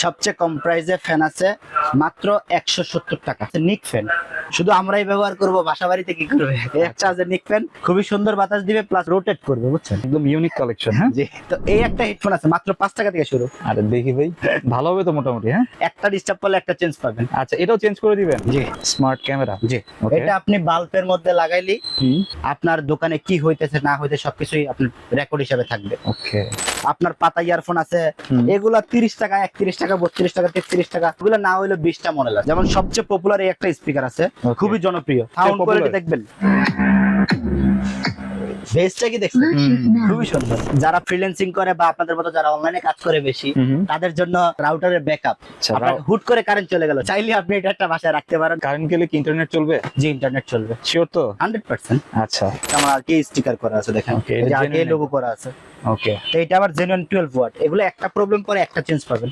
সবচেয়ে কম প্রাইসে ফ্যান আছে মাত্র 170 টাকা, নিক ফ্যান। শুধু আমরাই ব্যবহার করব, বাসা বাড়িতে কি করবে? এক চার্জের নিক ফ্যান, খুবই সুন্দর বাতাস দিবে, প্লাস রোটেট করবে, বুঝছেন? একদম ইউনিক কালেকশন। হ্যাঁ, জি। তো এই একটা হেডফোন আছে মাত্র 5 টাকা থেকে শুরু। আরে দেখি ভাই, ভালো হবে তো মোটামুটি। হ্যাঁ, একটা ডিস্টার্ব করলে একটা চেঞ্জ পাবেন। আচ্ছা, এটাও চেঞ্জ করে দিবেন? জি। Smart camera. জি। Okay. এটা আপনি বাল্বের মধ্যে লাগাইলি আপনার দোকানে কি হইতেছে না হইতে সবকিছুই আপনার রেকর্ড হিসাবে থাকবে। ওকে। আপনার পাতা ইয়ারফোন আছে, এগুলা 30 টাকা, 31 টাকা, 32 টাকা, 33 টাকা, এগুলো না হইলে 20টা মডেল আছে। যেমন সবচেয়ে পপুলার এই একটা স্পিকার আছে, Okay. খুবই জনপ্রিয়, সাউন্ড popular? কোয়ালিটি দেখবেন, বেসটা কি দেখছেন? খুবই সুন্দর। যারা ফ্রিল্যান্সিং করে বা আপনাদের মতো যারা অনলাইনে কাজ করে বেশি, তাদের জন্য রাউটারের ব্যাকআপ। আপনার হুট করে কারেন্ট চলে গেল, চাইলে আপনি এটা একটা বাসায় রাখতে পারেন। কারেন্ট গেলে কি ইন্টারনেট চলবে? জি, ইন্টারনেট চলবে শিওর তো? 100%। আচ্ছা, আমার আর কি স্টিকার করা আছে দেখেন, Okay, এই যে genuine আগে লোগো করা আছে। ওকে। তো এটা আবার জেনুইন 12 ওয়াট। এগুলো একটা প্রবলেম পরে একটা চেঞ্জ পাবেন।